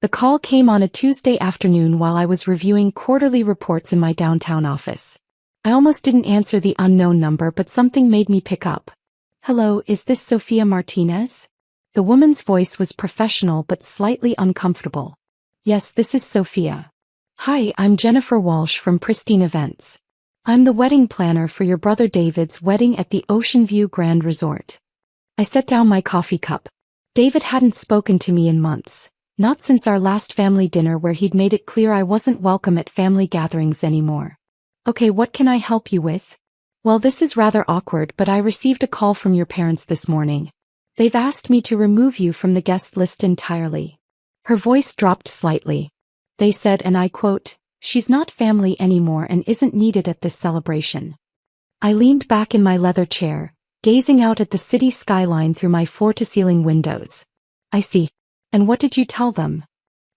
The call came on a Tuesday afternoon while I was reviewing quarterly reports in my downtown office. I almost didn't answer the unknown number, but something made me pick up. "Hello, is this Sophia Martinez?" The woman's voice was professional but slightly uncomfortable. "Yes, this is Sophia. Hi, I'm Jennifer Walsh from Pristine Events. I'm the wedding planner for your brother David's wedding at the Ocean View Grand Resort." I set down my coffee cup. David hadn't spoken to me in months. Not since our last family dinner where he'd made it clear I wasn't welcome at family gatherings anymore. "Okay, what can I help you with?" "Well, this is rather awkward, but I received a call from your parents this morning. They've asked me to remove you from the guest list entirely." Her voice dropped slightly. "They said," and I quote, "she's not family anymore and isn't needed at this celebration." I leaned back in my leather chair, gazing out at the city skyline through my floor-to-ceiling windows. "I see. And what did you tell them?"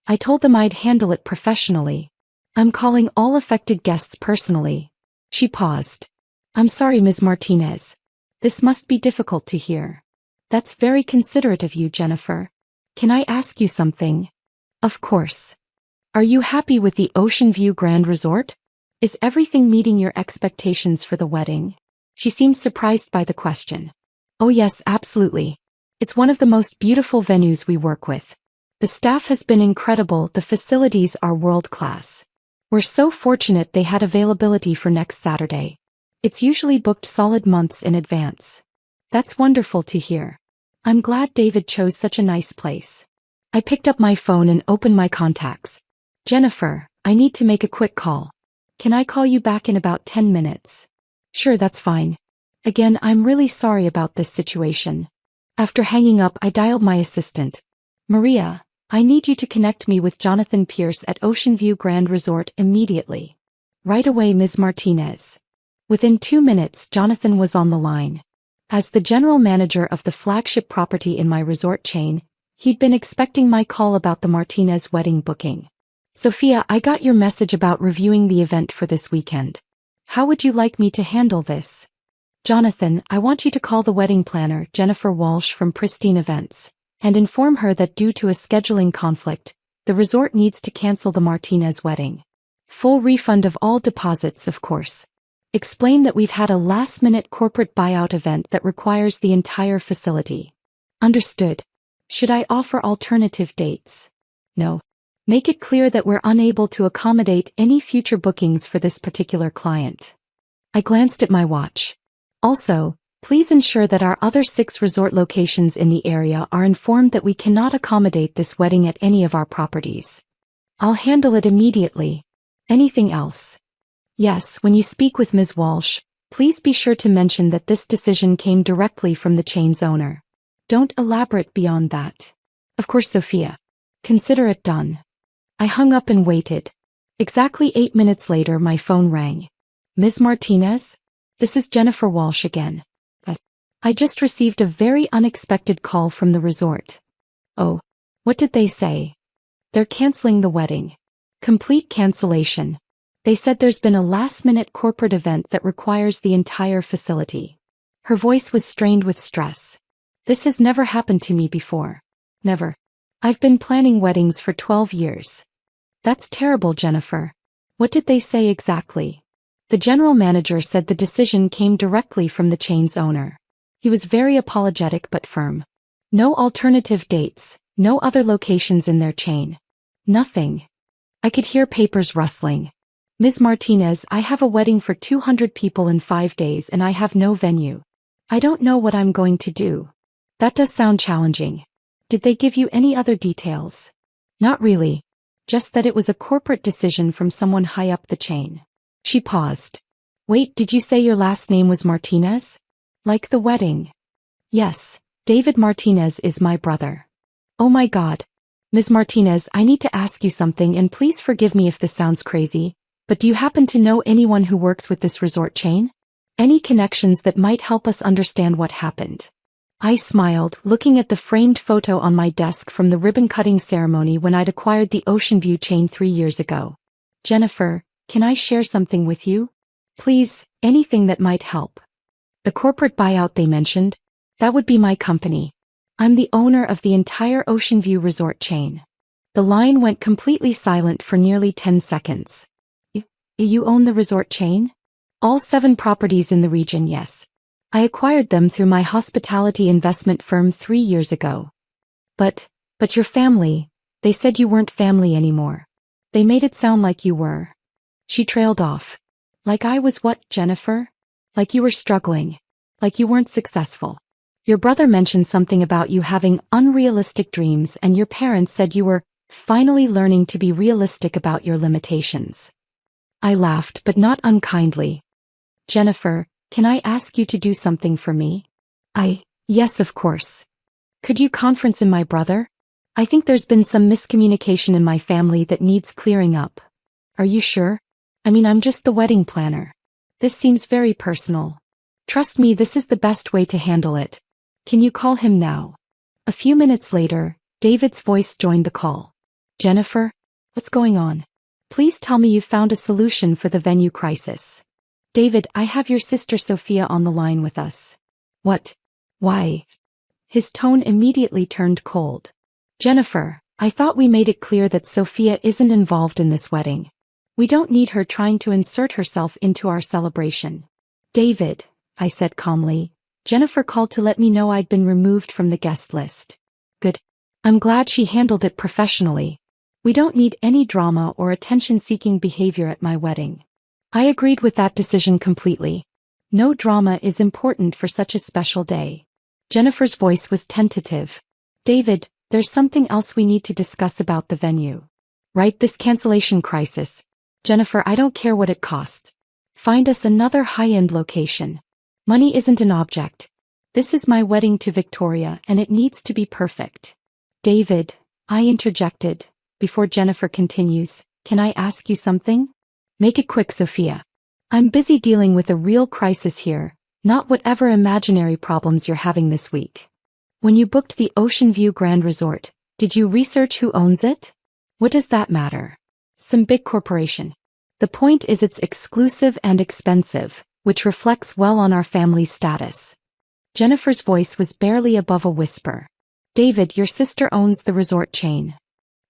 "I told them I'd handle it professionally. I'm calling all affected guests personally." She paused. "I'm sorry, Ms. Martinez. This must be difficult to hear." "That's very considerate of you, Jennifer. Can I ask you something?" "Of course. Are you happy with the Ocean View Grand Resort? Is everything meeting your expectations for the wedding?" She seemed surprised by the question. "Oh yes, absolutely. It's one of the most beautiful venues we work with. The staff has been incredible, the facilities are world-class. We're so fortunate they had availability for next Saturday. It's usually booked solid months in advance." "That's wonderful to hear. I'm glad David chose such a nice place." I picked up my phone and opened my contacts. "Jennifer, I need to make a quick call. Can I call you back in about 10 minutes? "Sure, that's fine. Again, I'm really sorry about this situation." After hanging up, I dialed my assistant. "Maria, I need you to connect me with Jonathan Pierce at Ocean View Grand Resort immediately." "Right away, Ms. Martinez." Within 2 minutes, Jonathan was on the line. As the general manager of the flagship property in my resort chain, he'd been expecting my call about the Martinez wedding booking. "Sophia, I got your message about reviewing the event for this weekend. How would you like me to handle this?" "Jonathan, I want you to call the wedding planner, Jennifer Walsh from Pristine Events, and inform her that due to a scheduling conflict, the resort needs to cancel the Martinez wedding. Full refund of all deposits, of course. Explain that we've had a last-minute corporate buyout event that requires the entire facility." "Understood. Should I offer alternative dates?" "No. Make it clear that we're unable to accommodate any future bookings for this particular client." I glanced at my watch. "Also, please ensure that our other 6 resort locations in the area are informed that we cannot accommodate this wedding at any of our properties." "I'll handle it immediately. Anything else?" "Yes, when you speak with Ms. Walsh, please be sure to mention that this decision came directly from the chain's owner. Don't elaborate beyond that." "Of course, Sophia. Consider it done." I hung up and waited. Exactly 8 minutes later, my phone rang. "Ms. Martinez? This is Jennifer Walsh again. I just received a very unexpected call from the resort." "Oh, what did they say?" "They're canceling the wedding. Complete cancellation. They said there's been a last-minute corporate event that requires the entire facility." Her voice was strained with stress. "This has never happened to me before. Never. I've been planning weddings for 12 years. "That's terrible, Jennifer. What did they say exactly?" The general manager said the decision came directly from the chain's owner. He was very apologetic but firm. No alternative dates, no other locations in their chain. Nothing. I could hear papers rustling. "Ms. Martinez, I have a wedding for 200 people in 5 days and I have no venue. I don't know what I'm going to do." "That does sound challenging. Did they give you any other details?" "Not really. Just that it was a corporate decision from someone high up the chain." She paused. "Wait, did you say your last name was Martinez? Like the wedding?" "Yes, David Martinez is my brother." "Oh my God. Ms. Martinez, I need to ask you something, and please forgive me if this sounds crazy, but do you happen to know anyone who works with this resort chain? Any connections that might help us understand what happened?" I smiled, looking at the framed photo on my desk from the ribbon-cutting ceremony when I'd acquired the Ocean View chain 3 years ago. "Jennifer, can I share something with you? Please, anything that might help." "The corporate buyout they mentioned? That would be my company. I'm the owner of the entire Ocean View resort chain." The line went completely silent for nearly 10 seconds. You own the resort chain? All 7 properties in the region, yes. I acquired them through my hospitality investment firm 3 years ago. But your family, they said you weren't family anymore. They made it sound like you were. She trailed off. Like I was what, Jennifer? Like you were struggling. Like you weren't successful. Your brother mentioned something about you having unrealistic dreams, and your parents said you were finally learning to be realistic about your limitations. I laughed, but not unkindly. Jennifer, can I ask you to do something for me? Yes, of course. Could you conference in my brother? I think there's been some miscommunication in my family that needs clearing up. Are you sure? I mean, I'm just the wedding planner. This seems very personal. Trust me, this is the best way to handle it. Can you call him now? A few minutes later, David's voice joined the call. Jennifer, what's going on? Please tell me you found a solution for the venue crisis. David, I have your sister Sophia on the line with us. What? Why? His tone immediately turned cold. Jennifer, I thought we made it clear that Sophia isn't involved in this wedding. We don't need her trying to insert herself into our celebration. David, I said calmly, Jennifer called to let me know I'd been removed from the guest list. Good. I'm glad she handled it professionally. We don't need any drama or attention-seeking behavior at my wedding. I agreed with that decision completely. No drama is important for such a special day. Jennifer's voice was tentative. David, there's something else we need to discuss about the venue. Right, this cancellation crisis. Jennifer, I don't care what it costs. Find us another high-end location. Money isn't an object. This is my wedding to Victoria, and it needs to be perfect. David, I interjected. Before Jennifer continues, can I ask you something? Make it quick, Sophia. I'm busy dealing with a real crisis here, not whatever imaginary problems you're having this week. When you booked the Ocean View Grand Resort, did you research who owns it? What does that matter? Some big corporation. The point is it's exclusive and expensive, which reflects well on our family's status. Jennifer's voice was barely above a whisper. David, your sister owns the resort chain.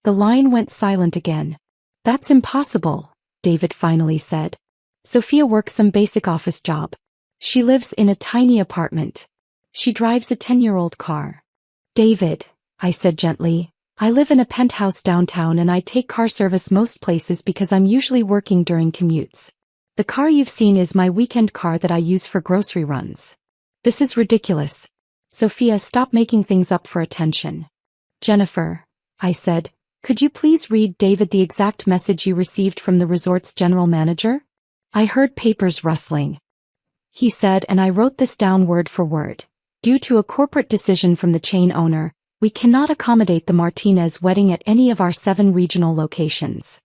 The line went silent again. That's impossible, David finally said. Sophia works some basic office job. She lives in a tiny apartment. She drives a 10-year-old car. David, I said gently, I live in a penthouse downtown and I take car service most places because I'm usually working during commutes. The car you've seen is my weekend car that I use for grocery runs. This is ridiculous. Sophia, stop making things up for attention. Jennifer, I said, could you please read David the exact message you received from the resort's general manager? I heard papers rustling. He said, and I wrote this down word for word. Due to a corporate decision from the chain owner, we cannot accommodate the Martinez wedding at any of our 7 regional locations.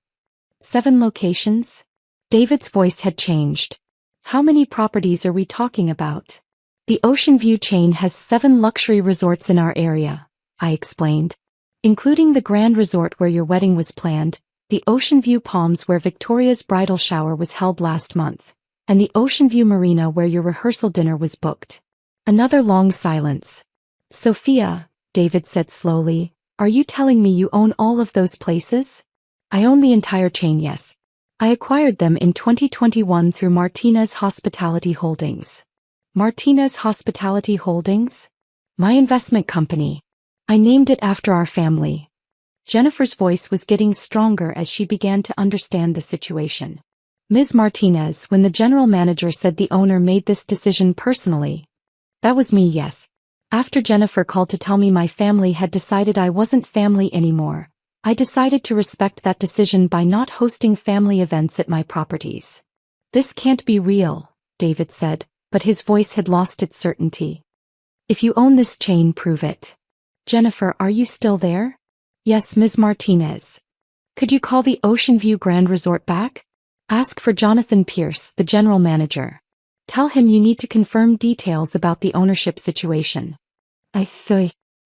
7 locations? David's voice had changed. How many properties are we talking about? The Ocean View chain has 7 luxury resorts in our area, I explained. Including the Grand Resort where your wedding was planned, the Ocean View Palms where Victoria's bridal shower was held last month, and the Ocean View Marina where your rehearsal dinner was booked. Another long silence. Sophia, David said slowly, are you telling me you own all of those places? I own the entire chain, yes. I acquired them in 2021 through Martinez Hospitality Holdings. Martinez Hospitality Holdings? My investment company. I named it after our family. Jennifer's voice was getting stronger as she began to understand the situation. Ms. Martinez, when the general manager said the owner made this decision personally. That was me, yes. After Jennifer called to tell me my family had decided I wasn't family anymore, I decided to respect that decision by not hosting family events at my properties. This can't be real, David said, but his voice had lost its certainty. If you own this chain, prove it. Jennifer, are you still there? Yes, Ms. Martinez. Could you call the Ocean View Grand Resort back? Ask for Jonathan Pierce, the general manager. Tell him you need to confirm details about the ownership situation.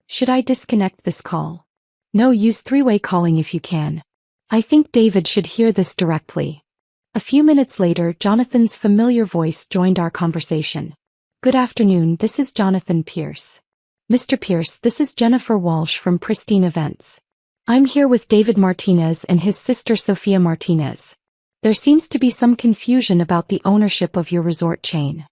Should I disconnect this call? No, use 3-way calling if you can. I think David should hear this directly. A few minutes later, Jonathan's familiar voice joined our conversation. Good afternoon, this is Jonathan Pierce. Mr. Pierce, this is Jennifer Walsh from Pristine Events. I'm here with David Martinez and his sister Sofia Martinez. There seems to be some confusion about the ownership of your resort chain.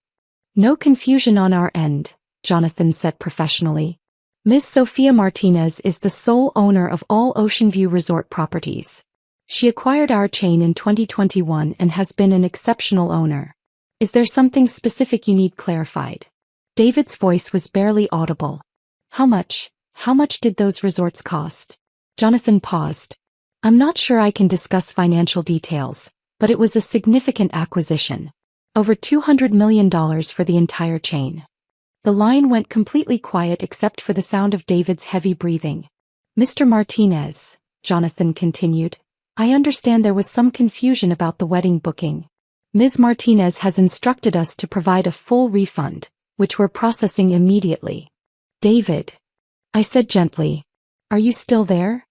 No confusion on our end, Jonathan said professionally. Ms. Sofia Martinez is the sole owner of all Ocean View Resort properties. She acquired our chain in 2021 and has been an exceptional owner. Is there something specific you need clarified? David's voice was barely audible. How much did those resorts cost? Jonathan paused. I'm not sure I can discuss financial details, but it was a significant acquisition. Over $200 million for the entire chain. The line went completely quiet except for the sound of David's heavy breathing. Mr. Martinez, Jonathan continued, I understand there was some confusion about the wedding booking. Ms. Martinez has instructed us to provide a full refund, which we're processing immediately. David, I said gently, are you still there?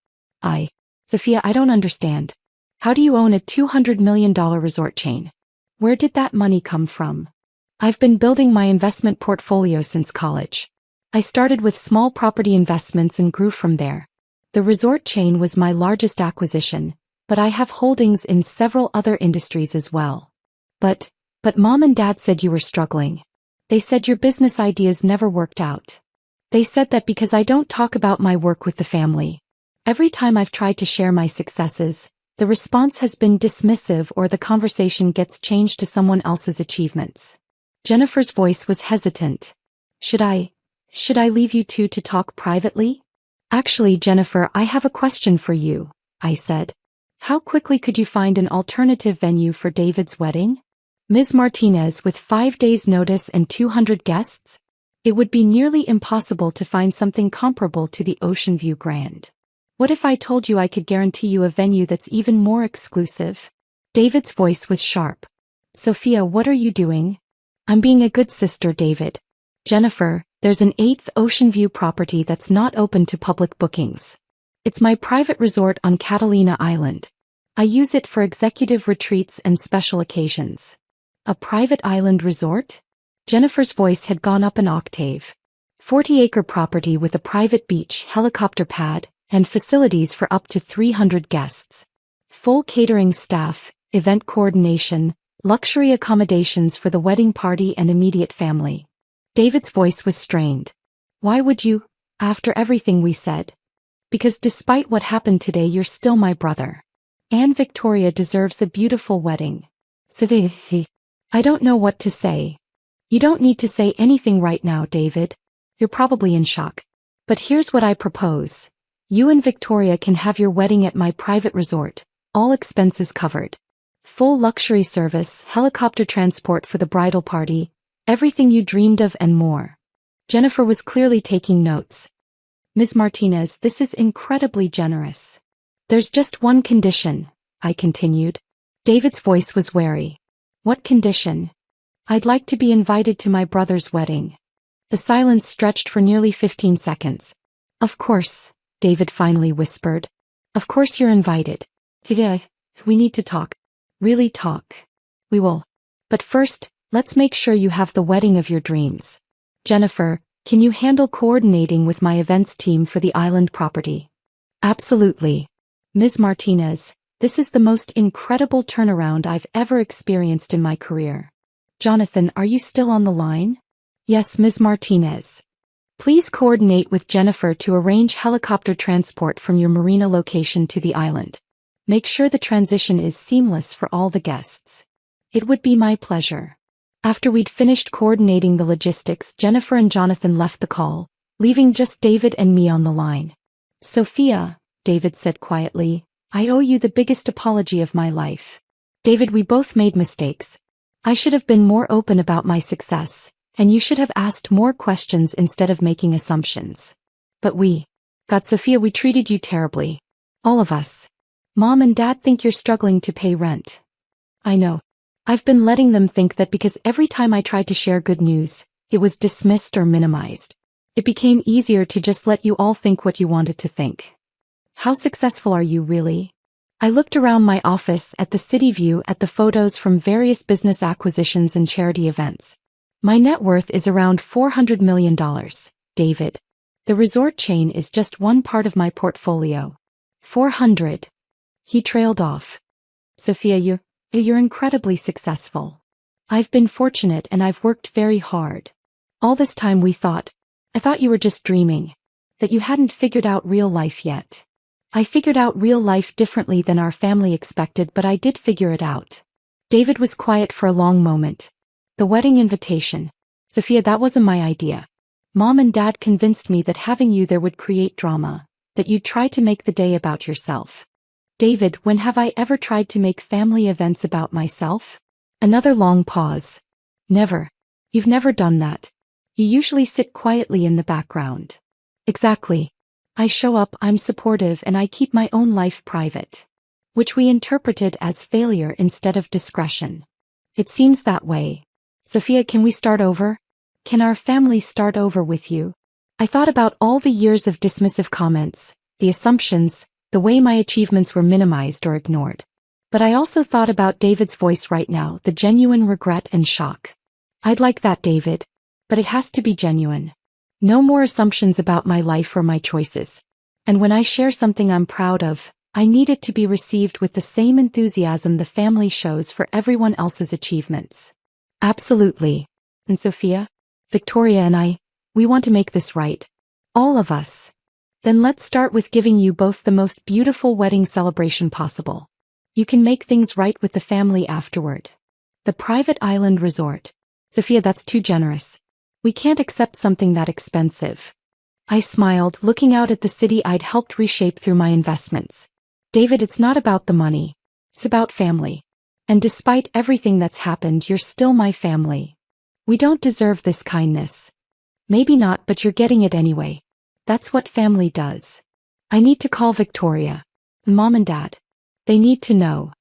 Sophia, I don't understand. How do you own a $200 million resort chain? Where did that money come from? I've been building my investment portfolio since college. I started with small property investments and grew from there. The resort chain was my largest acquisition, but I have holdings in several other industries as well. But Mom and Dad said you were struggling. They said your business ideas never worked out. They said that because I don't talk about my work with the family. Every time I've tried to share my successes, the response has been dismissive or the conversation gets changed to someone else's achievements. Jennifer's voice was hesitant. Should I leave you two to talk privately? Actually, Jennifer, I have a question for you, I said. How quickly could you find an alternative venue for David's wedding? Ms. Martinez with 5 days' notice and 200 guests? It would be nearly impossible to find something comparable to the Ocean View Grand. What if I told you I could guarantee you a venue that's even more exclusive? David's voice was sharp. Sophia, what are you doing? I'm being a good sister, David. Jennifer, there's an 8th Ocean View property that's not open to public bookings. It's my private resort on Catalina Island. I use it for executive retreats and special occasions. A private island resort? Jennifer's voice had gone up an octave. 40-acre property with a private beach, helicopter pad, and facilities for up to 300 guests. Full catering staff, event coordination, luxury accommodations for the wedding party and immediate family. David's voice was strained. Why would you, after everything we said? Because despite what happened today, you're still my brother. Anne Victoria deserves a beautiful wedding. I don't know what to say. You don't need to say anything right now, David. You're probably in shock. But here's what I propose. You and Victoria can have your wedding at my private resort, all expenses covered. Full luxury service, helicopter transport for the bridal party, everything you dreamed of and more. Jennifer was clearly taking notes. Ms. Martinez, this is incredibly generous. There's just one condition, I continued. David's voice was wary. What condition? I'd like to be invited to my brother's wedding. The silence stretched for nearly 15 seconds. Of course, David finally whispered. Of course you're invited. We need to talk. Really talk. We will. But first, let's make sure you have the wedding of your dreams. Jennifer, can you handle coordinating with my events team for the island property? Absolutely. Ms. Martinez, this is the most incredible turnaround I've ever experienced in my career. Jonathan, are you still on the line? Yes, Ms. Martinez. Please coordinate with Jennifer to arrange helicopter transport from your marina location to the island. Make sure the transition is seamless for all the guests. It would be my pleasure. After we'd finished coordinating the logistics, Jennifer and Jonathan left the call, leaving just David and me on the line. Sophia, David said quietly, I owe you the biggest apology of my life. David, we both made mistakes. I should have been more open about my success, and you should have asked more questions instead of making assumptions. But Sophia, we treated you terribly. All of us. Mom and Dad think you're struggling to pay rent. I know. I've been letting them think that because every time I tried to share good news, it was dismissed or minimized. It became easier to just let you all think what you wanted to think. How successful are you really? I looked around my office at the city view at the photos from various business acquisitions and charity events. My net worth is around $400 million, David. The resort chain is just one part of my portfolio. 400. He trailed off. Sophia, you're incredibly successful. I've been fortunate and I've worked very hard. All this time I thought you were just dreaming. That you hadn't figured out real life yet. I figured out real life differently than our family expected, but I did figure it out. David was quiet for a long moment. The wedding invitation. Sophia, that wasn't my idea. Mom and Dad convinced me that having you there would create drama, that you'd try to make the day about yourself. David, when have I ever tried to make family events about myself? Another long pause. Never. You've never done that. You usually sit quietly in the background. Exactly. I show up, I'm supportive, and I keep my own life private. Which we interpreted as failure instead of discretion. It seems that way. Sophia, can we start over? Can our family start over with you? I thought about all the years of dismissive comments, the assumptions, the way my achievements were minimized or ignored. But I also thought about David's voice right now, the genuine regret and shock. I'd like that, David. But it has to be genuine. No more assumptions about my life or my choices. And when I share something I'm proud of, I need it to be received with the same enthusiasm the family shows for everyone else's achievements. Absolutely. And Sophia, Victoria and we want to make this right. All of us. Then let's start with giving you both the most beautiful wedding celebration possible. You can make things right with the family afterward. The private island resort. Sophia, that's too generous. We can't accept something that expensive. I smiled, looking out at the city I'd helped reshape through my investments. David, it's not about the money. It's about family. And despite everything that's happened, you're still my family. We don't deserve this kindness. Maybe not, but you're getting it anyway. That's what family does. I need to call Victoria. Mom and Dad. They need to know.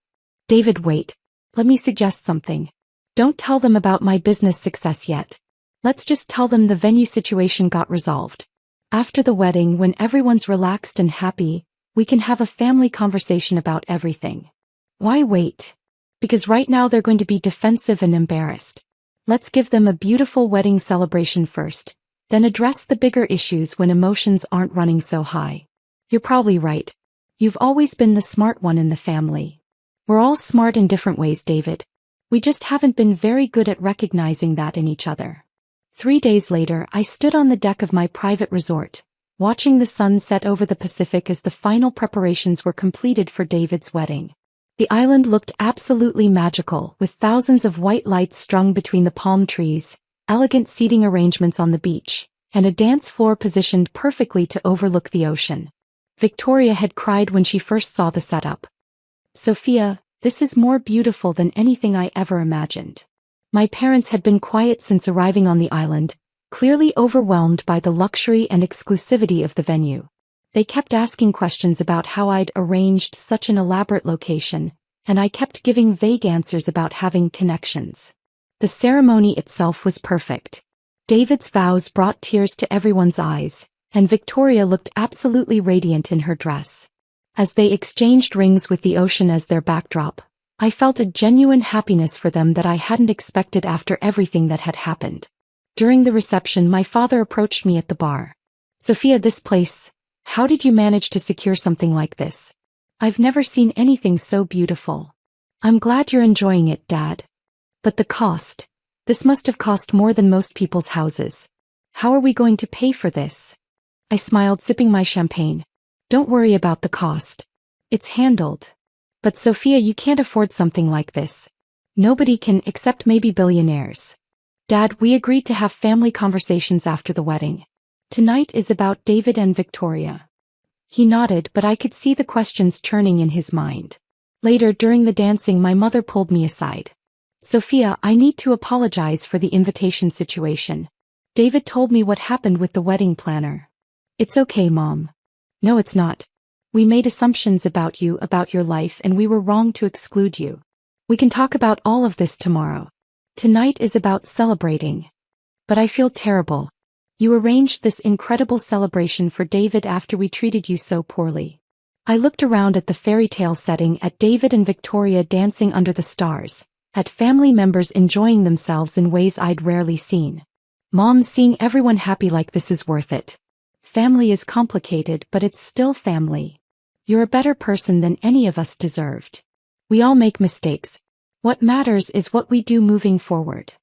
David, wait. Let me suggest something. Don't tell them about my business success yet. Let's just tell them the venue situation got resolved. After the wedding, when everyone's relaxed and happy, we can have a family conversation about everything. Why wait? Because right now they're going to be defensive and embarrassed. Let's give them a beautiful wedding celebration first, then address the bigger issues when emotions aren't running so high. You're probably right. You've always been the smart one in the family. We're all smart in different ways, David. We just haven't been very good at recognizing that in each other. 3 days later, I stood on the deck of my private resort, watching the sun set over the Pacific as the final preparations were completed for David's wedding. The island looked absolutely magical, with thousands of white lights strung between the palm trees, elegant seating arrangements on the beach, and a dance floor positioned perfectly to overlook the ocean. Victoria had cried when she first saw the setup. Sophia, this is more beautiful than anything I ever imagined. My parents had been quiet since arriving on the island, clearly overwhelmed by the luxury and exclusivity of the venue. They kept asking questions about how I'd arranged such an elaborate location, and I kept giving vague answers about having connections. The ceremony itself was perfect. David's vows brought tears to everyone's eyes, and Victoria looked absolutely radiant in her dress. As they exchanged rings with the ocean as their backdrop, I felt a genuine happiness for them that I hadn't expected after everything that had happened. During the reception, my father approached me at the bar. Sophia, this place, how did you manage to secure something like this? I've never seen anything so beautiful. I'm glad you're enjoying it, Dad. But the cost. This must have cost more than most people's houses. How are we going to pay for this? I smiled, sipping my champagne. Don't worry about the cost. It's handled. But Sophia, you can't afford something like this. Nobody can, except maybe billionaires. Dad, we agreed to have family conversations after the wedding. Tonight is about David and Victoria. He nodded, but I could see the questions churning in his mind. Later, during the dancing, my mother pulled me aside. Sophia, I need to apologize for the invitation situation. David told me what happened with the wedding planner. It's okay, Mom. No, it's not. We made assumptions about you, about your life, and we were wrong to exclude you. We can talk about all of this tomorrow. Tonight is about celebrating. But I feel terrible. You arranged this incredible celebration for David after we treated you so poorly. I looked around at the fairy tale setting, at David and Victoria dancing under the stars, at family members enjoying themselves in ways I'd rarely seen. Mom, seeing everyone happy like this is worth it. Family is complicated, but it's still family. You're a better person than any of us deserved. We all make mistakes. What matters is what we do moving forward.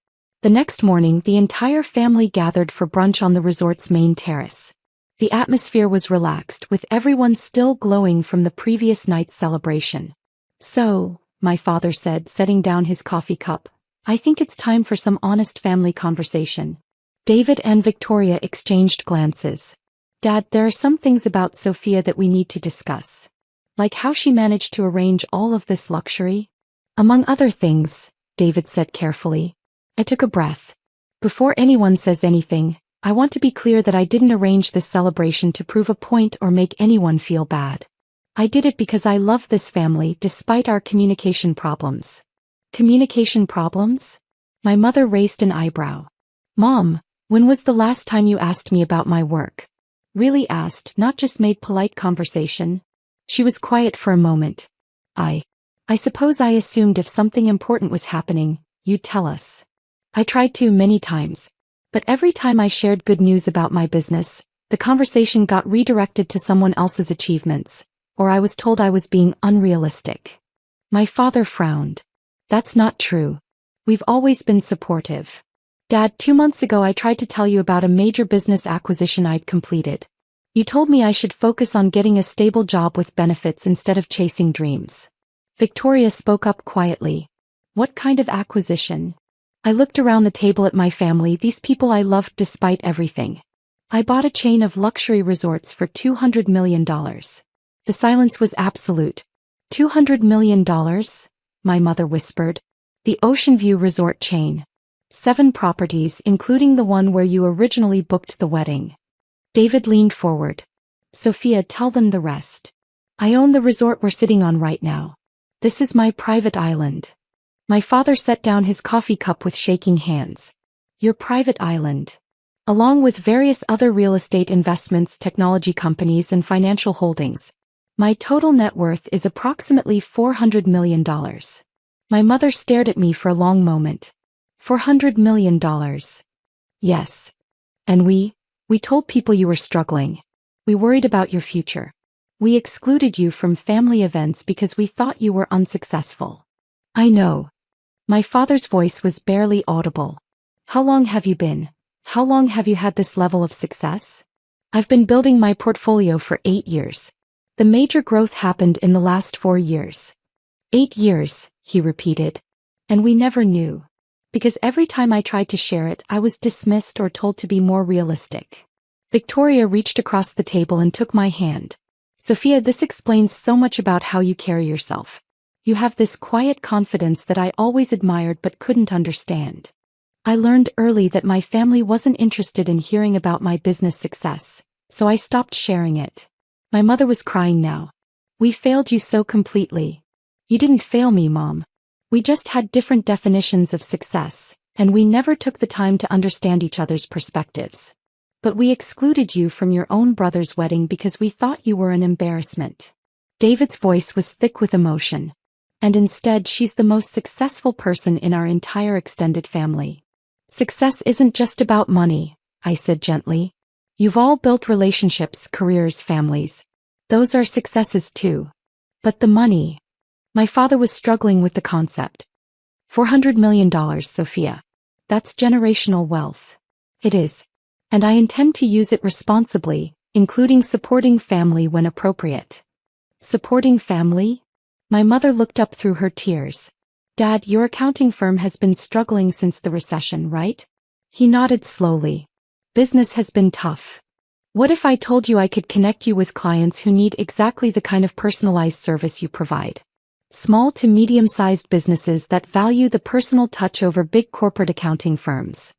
The next morning, the entire family gathered for brunch on the resort's main terrace. The atmosphere was relaxed, with everyone still glowing from the previous night's celebration. So, my father said, setting down his coffee cup, I think it's time for some honest family conversation. David and Victoria exchanged glances. Dad, there are some things about Sophia that we need to discuss. Like how she managed to arrange all of this luxury? Among other things, David said carefully. I took a breath. Before anyone says anything, I want to be clear that I didn't arrange this celebration to prove a point or make anyone feel bad. I did it because I love this family despite our communication problems. Communication problems? My mother raised an eyebrow. Mom, when was the last time you asked me about my work? Really asked, not just made polite conversation. She was quiet for a moment. I suppose I assumed if something important was happening, you'd tell us. I tried to many times. But every time I shared good news about my business, the conversation got redirected to someone else's achievements, or I was told I was being unrealistic. My father frowned. That's not true. We've always been supportive. Dad, 2 months ago I tried to tell you about a major business acquisition I'd completed. You told me I should focus on getting a stable job with benefits instead of chasing dreams. Victoria spoke up quietly. What kind of acquisition? I looked around the table at my family, these people I loved despite everything. I bought a chain of luxury resorts for $200 million. The silence was absolute. $200 million? My mother whispered. The Ocean View Resort chain. 7 properties, including the one where you originally booked the wedding. David leaned forward. Sophia, tell them the rest. I own the resort we're sitting on right now. This is my private island. My father set down his coffee cup with shaking hands. Your private island. Along with various other real estate investments, technology companies, and financial holdings. My total net worth is approximately $400 million. My mother stared at me for a long moment. $400 million. Yes. And we told people you were struggling. We worried about your future. We excluded you from family events because we thought you were unsuccessful. I know. My father's voice was barely audible. How long have you had this level of success? I've been building my portfolio for 8 years. The major growth happened in the last 4 years. 8 years, he repeated. And we never knew. Because every time I tried to share it, I was dismissed or told to be more realistic. Victoria reached across the table and took my hand. Sophia, this explains so much about how you carry yourself. You have this quiet confidence that I always admired but couldn't understand. I learned early that my family wasn't interested in hearing about my business success, so I stopped sharing it. My mother was crying now. We failed you so completely. You didn't fail me, Mom. We just had different definitions of success, and we never took the time to understand each other's perspectives. But we excluded you from your own brother's wedding because we thought you were an embarrassment. David's voice was thick with emotion. And instead, she's the most successful person in our entire extended family. Success isn't just about money, I said gently. You've all built relationships, careers, families. Those are successes too. But the money. My father was struggling with the concept. $400 million, Sophia. That's generational wealth. It is. And I intend to use it responsibly, including supporting family when appropriate. Supporting family? My mother looked up through her tears. Dad, your accounting firm has been struggling since the recession, right? He nodded slowly. Business has been tough. What if I told you I could connect you with clients who need exactly the kind of personalized service you provide? Small to medium-sized businesses that value the personal touch over big corporate accounting firms.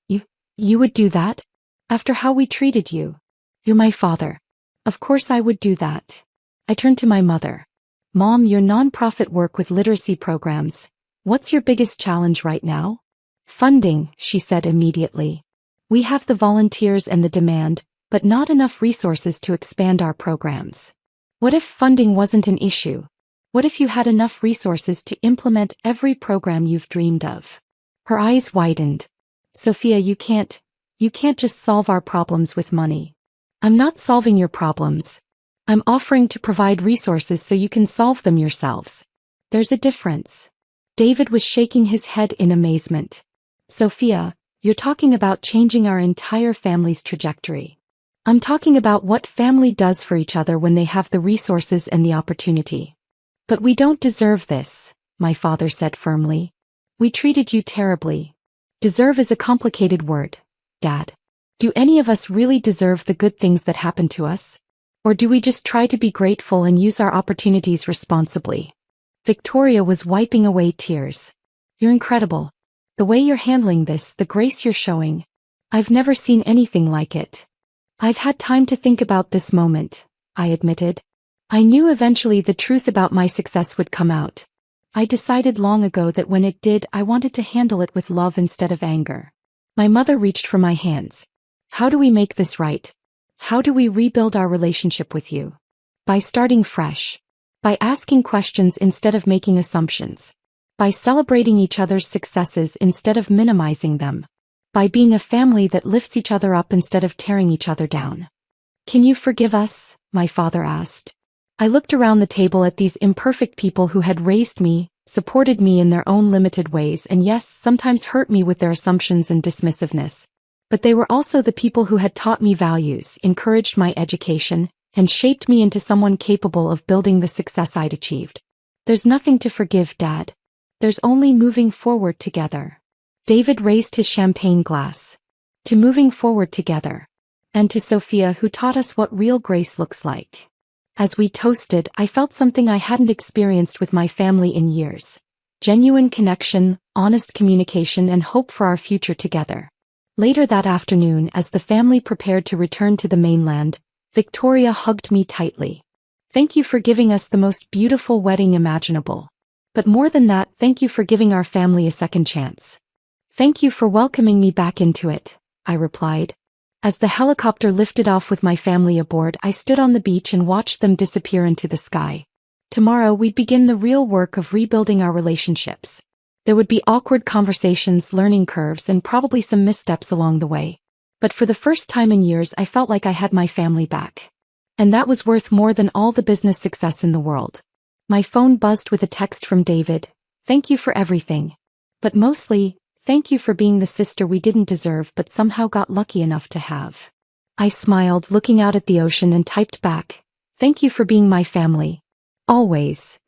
You would do that? After how we treated you? You're my father. Of course I would do that. I turned to my mother. Mom, your nonprofit work with literacy programs. What's your biggest challenge right now? Funding, she said immediately. We have the volunteers and the demand, but not enough resources to expand our programs. What if funding wasn't an issue? What if you had enough resources to implement every program you've dreamed of? Her eyes widened. Sophia, you can't just solve our problems with money. I'm not solving your problems. I'm offering to provide resources so you can solve them yourselves. There's a difference. David was shaking his head in amazement. Sophia, you're talking about changing our entire family's trajectory. I'm talking about what family does for each other when they have the resources and the opportunity. But we don't deserve this, my father said firmly. We treated you terribly. Deserve is a complicated word, Dad. Do any of us really deserve the good things that happen to us? Or do we just try to be grateful and use our opportunities responsibly? Victoria was wiping away tears. You're incredible. The way you're handling this, the grace you're showing. I've never seen anything like it. I've had time to think about this moment, I admitted. I knew eventually the truth about my success would come out. I decided long ago that when it did, I wanted to handle it with love instead of anger. My mother reached for my hands. How do we make this right? How do we rebuild our relationship with you? By starting fresh. By asking questions instead of making assumptions. By celebrating each other's successes instead of minimizing them. By being a family that lifts each other up instead of tearing each other down. Can you forgive us? My father asked. I looked around the table at these imperfect people who had raised me, supported me in their own limited ways, and yes, sometimes hurt me with their assumptions and dismissiveness. But they were also the people who had taught me values, encouraged my education, and shaped me into someone capable of building the success I'd achieved. There's nothing to forgive, Dad. There's only moving forward together. David raised his champagne glass. To moving forward together. And to Sophia, who taught us what real grace looks like. As we toasted, I felt something I hadn't experienced with my family in years. Genuine connection, honest communication, and hope for our future together. Later that afternoon, as the family prepared to return to the mainland, Victoria hugged me tightly. Thank you for giving us the most beautiful wedding imaginable. But more than that, thank you for giving our family a second chance. Thank you for welcoming me back into it, I replied. As the helicopter lifted off with my family aboard, I stood on the beach and watched them disappear into the sky. Tomorrow we'd begin the real work of rebuilding our relationships. There would be awkward conversations, learning curves, and probably some missteps along the way. But for the first time in years, I felt like I had my family back. And that was worth more than all the business success in the world. My phone buzzed with a text from David. Thank you for everything. But mostly, thank you for being the sister we didn't deserve but somehow got lucky enough to have. I smiled, looking out at the ocean, and typed back, thank you for being my family. Always.